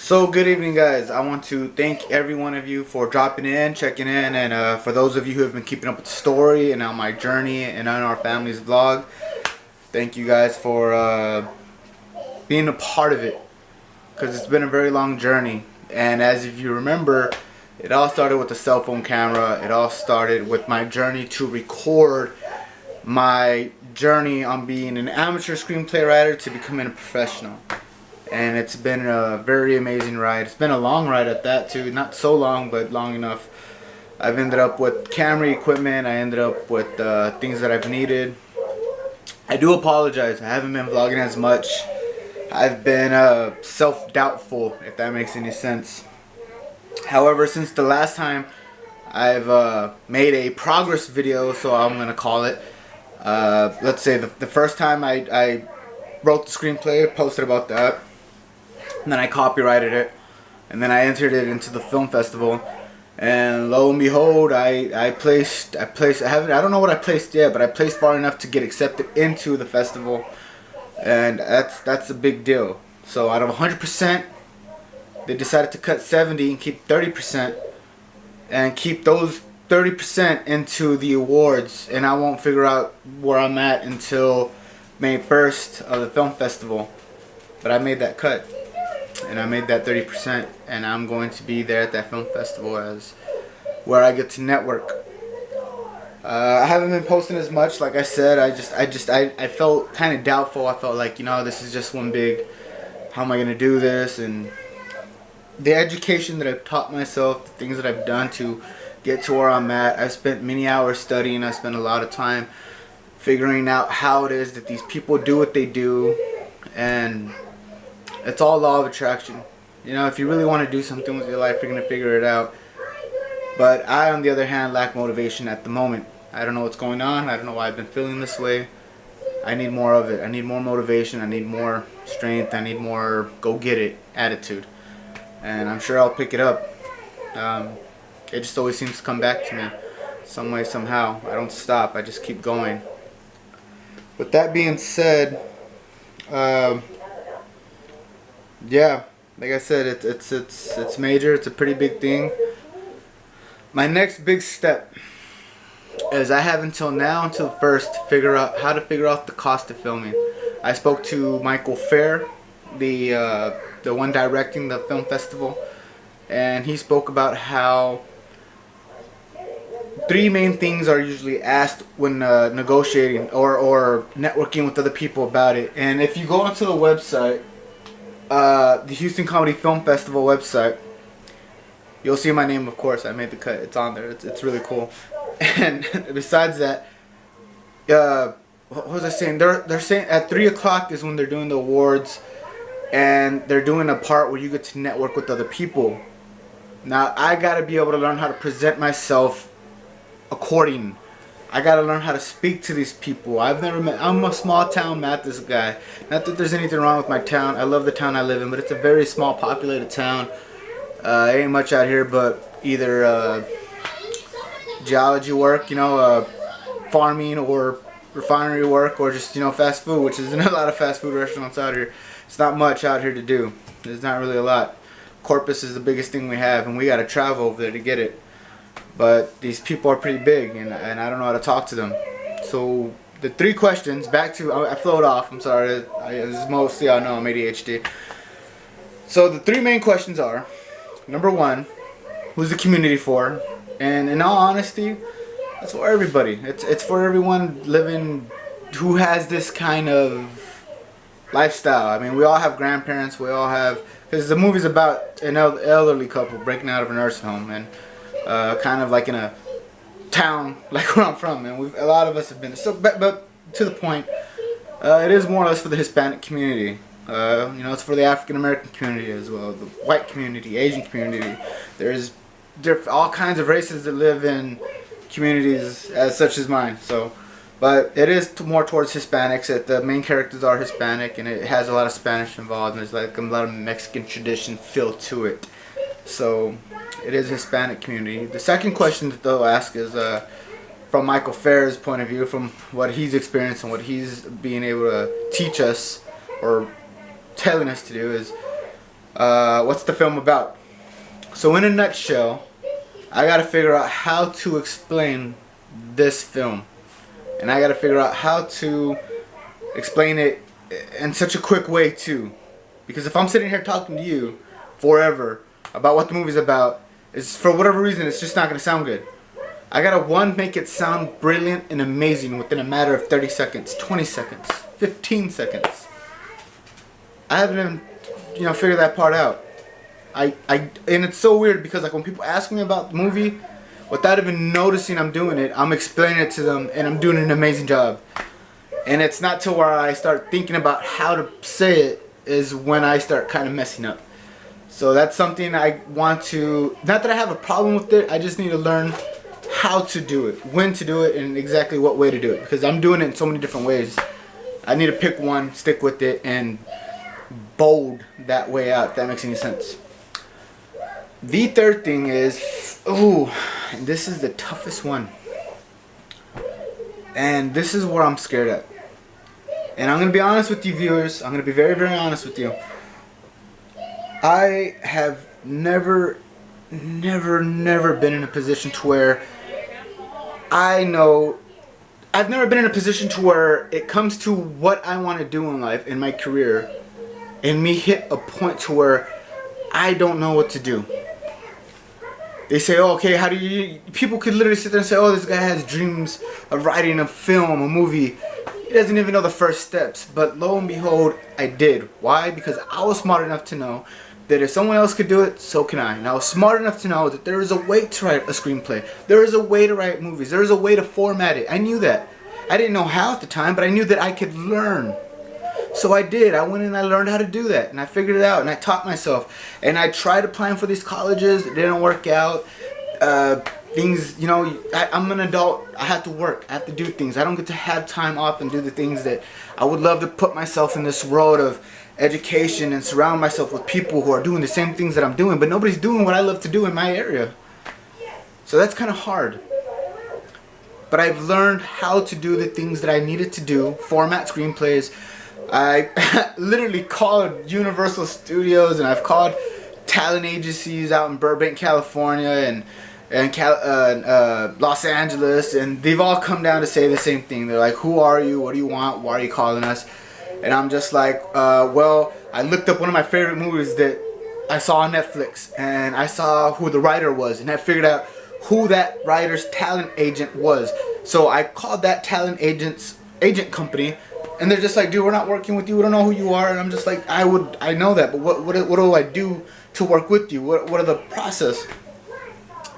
So good evening, guys. I want to thank every one of you for dropping in, checking in, and for those of you who have been keeping up with the story and on my journey and on our family's vlog. Thank you guys for being a part of it, because it's been a very long journey. And as if you remember, it all started with the cell phone camera. It all started with my journey to record my journey on being an amateur screenplay writer to becoming a professional. And it's been a very amazing ride. It's been a long ride at that too. Not so long, but long enough. I've ended up with camera equipment. I ended up with things that I've needed. I do apologize. I haven't been vlogging as much. I've been self-doubtful, if that makes any sense. However, since the last time I've made a progress video, so I'm going to call it. Let's say the first time I wrote the screenplay, posted about that. And then I copyrighted it, and then I entered it into the film festival, and lo and behold, I don't know what I placed yet, but I placed far enough to get accepted into the festival, and that's a big deal. So out of 100%, they decided to cut 70 and keep 30%, and keep those 30% into the awards, and I won't figure out where I'm at until May 1st of the film festival. But I made that cut, and I made that 30%, and I'm going to be there at that film festival as where I get to network. I haven't been posting as much, like I said. I felt kind of doubtful. I felt like, this is just one big, how am I going to do this? And the education that I've taught myself, the things that I've done to get to where I'm at, I've spent many hours studying. I spent a lot of time figuring out how it is that these people do what they do, and it's all law of attraction. If you really want to do something with your life, you're going to figure it out. But I, on the other hand, lack motivation at the moment. I don't know what's going on. I don't know why I've been feeling this way. I need more of it. I need more motivation. I need more strength. I need more go get it attitude. And I'm sure I'll pick it up. It just always seems to come back to me some way, somehow. I don't stop. I just keep going. With that being said, yeah, like I said, it's major. It's a pretty big thing. My next big step is I have until now, until first, to figure out how to figure out the cost of filming. I spoke to Michael Fair, the one directing the film festival, and he spoke about how three main things are usually asked when negotiating or networking with other people about it. And if you go onto the website, the Houston Comedy Film Festival website, you'll see my name, of course. I made the cut. It's on there. It's really cool. And besides that, what was I saying? They're saying at 3 o'clock is when they're doing the awards, and they're doing a part where you get to network with other people. Now I gotta be able to learn how to present myself according. I gotta learn how to speak to these people. I'm a small town Mathis guy. Not that there's anything wrong with my town. I love the town I live in, but it's a very small populated town. Ain't much out here but either geology work, farming or refinery work, or just fast food, which isn't a lot of fast food restaurants out here. It's not much out here to do. There's not really a lot. Corpus is the biggest thing we have, and we gotta travel over there to get it. But these people are pretty big, and I don't know how to talk to them. So the three questions, back to, I float off, I'm sorry, as mostly I know I'm ADHD. So the three main questions are, number one, who's the community for? And in all honesty, it's for everybody. It's for everyone living who has this kind of lifestyle. I mean, we all have grandparents, we all have, because the movie's about an elderly couple breaking out of a nursing home, and kind of like in a town like where I'm from, and a lot of us have been. So, but to the point, it is more or less for the Hispanic community. It's for the African American community as well, the white community, Asian community. There's all kinds of races that live in communities as such as mine. So, but it is more towards Hispanics. The main characters are Hispanic, and it has a lot of Spanish involved, and there's like a lot of Mexican tradition feel to it. So it is a Hispanic community. The second question that they'll ask is from Michael Fair's point of view, from what he's experienced and what he's being able to teach us or telling us to do, is What's the film about? So in a nutshell, I gotta figure out how to explain this film. And I gotta figure out how to explain it in such a quick way too. Because if I'm sitting here talking to you forever about what the movie's about, it's for whatever reason it's just not gonna sound good. I gotta make it sound brilliant and amazing within a matter of 30 seconds, 20 seconds, 15 seconds. I haven't even, figured that part out. And it's so weird because like when people ask me about the movie, without even noticing I'm doing it, I'm explaining it to them and I'm doing an amazing job. And it's not till where I start thinking about how to say it is when I start kind of messing up. So that's something I want to, not that I have a problem with it, I just need to learn how to do it, when to do it, and exactly what way to do it. Because I'm doing it in so many different ways. I need to pick one, stick with it, and bold that way out, if that makes any sense. The third thing is, and this is the toughest one. And this is where I'm scared at. And I'm going to be honest with you viewers, I'm going to be very, very honest with you. I have never been in a position to where I've never been in a position to where it comes to what I want to do in life, in my career, and me hit a point to where I don't know what to do. They say, oh, okay, how do you... People could literally sit there and say, oh, this guy has dreams of writing a film, a movie. He doesn't even know the first steps. But lo and behold, I did. Why? Because I was smart enough to know that if someone else could do it, so can I. And I was smart enough to know that there is a way to write a screenplay. There is a way to write movies. There is a way to format it. I knew that. I didn't know how at the time, but I knew that I could learn. So I did. I went and I learned how to do that. And I figured it out. And I taught myself. And I tried applying for these colleges. It didn't work out. Things, I'm an adult. I have to work. I have to do things. I don't get to have time off and do the things that I would love to put myself in this world of education and surround myself with people who are doing the same things that I'm doing. But nobody's doing what I love to do in my area. So that's kind of hard. But I've learned how to do the things that I needed to do. Format screenplays. I literally called Universal Studios and I've called talent agencies out in Burbank, California and Los Angeles, and they've all come down to say the same thing. They're like, who are you? What do you want? Why are you calling us? And I'm just like, well, I looked up one of my favorite movies that I saw on Netflix and I saw who the writer was and I figured out who that writer's talent agent was. So I called that talent agent company. And they're just like, dude, we're not working with you. We don't know who you are. And I'm just like, I know that, but what do I do to work with you? What are the process?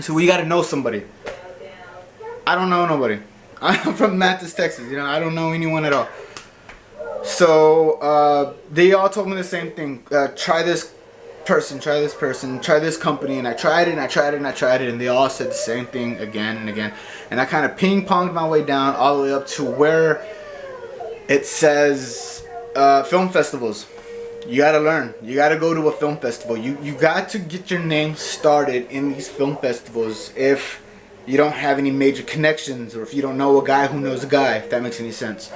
So we got to know somebody. I don't know nobody. I'm from Mathis, Texas. I don't know anyone at all. So they all told me the same thing. Try this person, try this person, try this company. And I tried it and I tried it and I tried it. And they all said the same thing again and again. And I kind of ping-ponged my way down all the way up to where it says film festivals. You gotta learn. You gotta go to a film festival. You got to get your name started in these film festivals if you don't have any major connections or if you don't know a guy who knows a guy, if that makes any sense.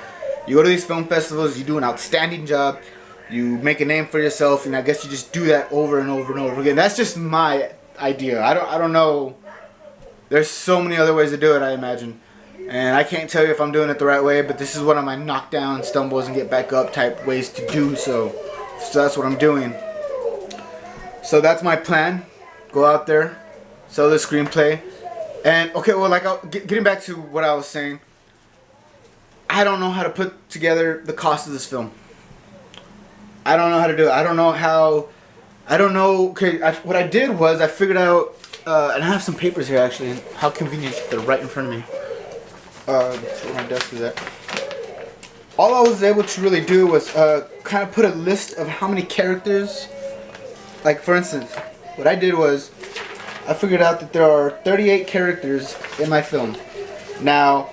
You go to these film festivals, you do an outstanding job, you make a name for yourself, and I guess you just do that over and over and over again. That's just my idea. I don't know. There's so many other ways to do it, I imagine. And I can't tell you if I'm doing it the right way, but this is one of my knockdown, stumbles, and get back up type ways to do so. So that's what I'm doing. So that's my plan. Go out there, sell the screenplay. And, okay, well, getting back to what I was saying, I don't know how to put together the cost of this film. I don't know how to do it. I don't know, okay, what I did was I figured out, and I have some papers here, actually, and how convenient, they're right in front of me. That's where my desk is at. All I was able to really do was kind of put a list of how many characters. Like, for instance, what I did was I figured out that there are 38 characters in my film. Now,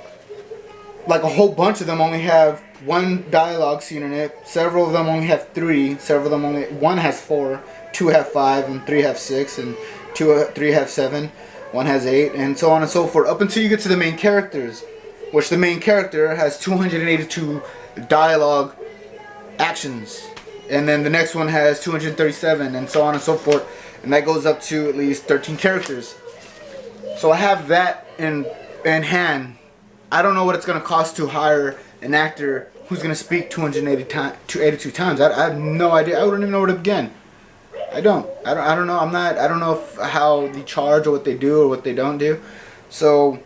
like a whole bunch of them only have one dialogue scene in it. Several of them only have 3. Several of them one has 4, 2 have 5, and 3 have 6, and 3 have 7. 1 has 8, and so on and so forth, up until you get to the main characters, which the main character has 282 dialogue actions and then the next one has 237, and so on and so forth, and that goes up to at least 13 characters. So I have that in hand. I don't know what it's gonna cost to hire an actor who's gonna speak 282 times. I have no idea. I wouldn't even know where to begin. I don't know. I don't know how they charge or what they do or what they don't do. So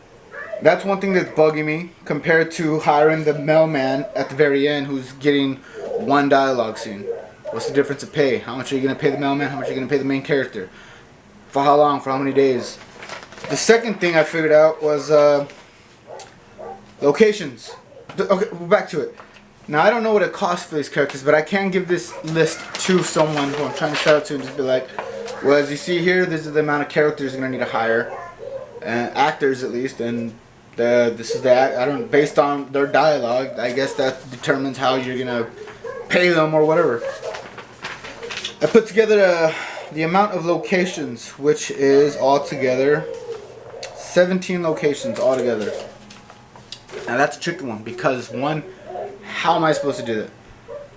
that's one thing that's bugging me compared to hiring the mailman at the very end who's getting one dialogue scene. What's the difference of pay? How much are you going to pay the mailman? How much are you going to pay the main character? For how long? For how many days? The second thing I figured out was locations. Okay, back to it. Now, I don't know what it costs for these characters, but I can give this list to someone who I'm trying to set up to and just be like, well, as you see here, this is the amount of characters you're going to need to hire. Actors, at least, and this is based on their dialogue, I guess that determines how you're going to pay them or whatever. I put together the amount of locations, which is altogether 17 locations altogether. Now, that's a tricky one because, one, how am I supposed to do that?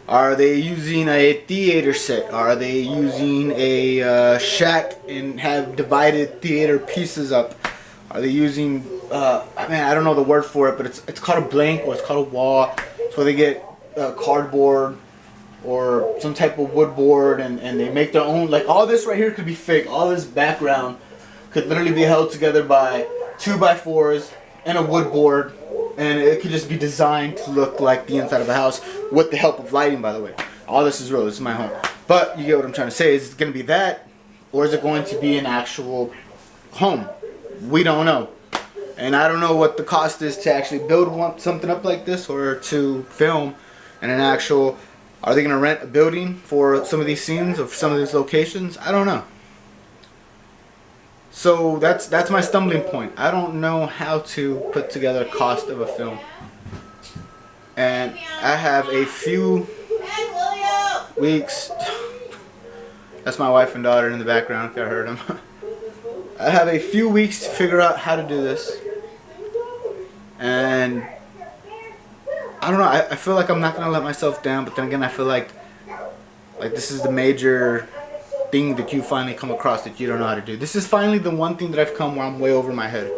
Are they using a theater set? Are they using a shack and have divided theater pieces up? Are they using, I don't know the word for it, but it's called a blank or it's called a wall. So they get cardboard or some type of wood board and they make their own, like all this right here could be fake. All this background could literally be held together by 2x4s and a wood board. And it could just be designed to look like the inside of a house with the help of lighting, by the way. All this is real. This is my home. But you get what I'm trying to say. Is it going to be that? Or is it going to be an actual home? We don't know. And I don't know what the cost is to actually build something up like this or to film in an actual... Are they going to rent a building for some of these scenes or some of these locations? I don't know. So that's my stumbling point. I don't know how to put together a cost of a film. And I have a few weeks. That's my wife and daughter in the background if you heard them. I have a few weeks to figure out how to do this. And I don't know, I feel like I'm not going to let myself down, but then again I feel like this is the major thing that you finally come across that you don't know how to do. This is finally the one thing that I've come where I'm way over my head.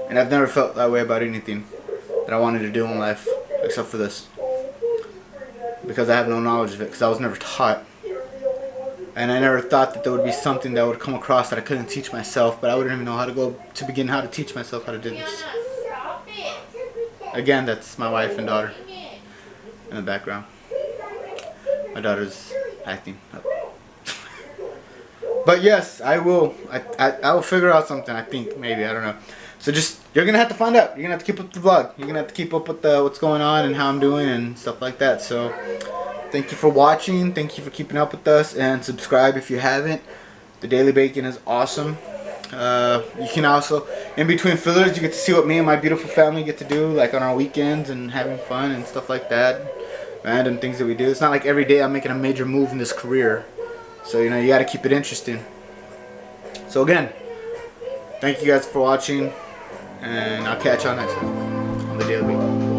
And I've never felt that way about anything that I wanted to do in life, except for this. Because I have no knowledge of it, because I was never taught. And I never thought that there would be something that would come across that I couldn't teach myself, but I wouldn't even know how to begin how to teach myself how to do this. Again, that's my wife and daughter in the background. My daughter's acting up. But yes, I will. I will figure out something. I think maybe, I don't know. So just you're gonna have to find out. You're gonna have to keep up the vlog. You're gonna have to keep up with what's going on and how I'm doing and stuff like that. So thank you for watching. Thank you for keeping up with us and subscribe if you haven't. The Daily Bacon is awesome. You can also, in between fillers, you get to see what me and my beautiful family get to do, like on our weekends and having fun and stuff like that. Random things that we do. It's not like every day I'm making a major move in this career. So, you know, you got to keep it interesting. So again, thank you guys for watching, and I'll catch y'all next time on the Daily Bacon.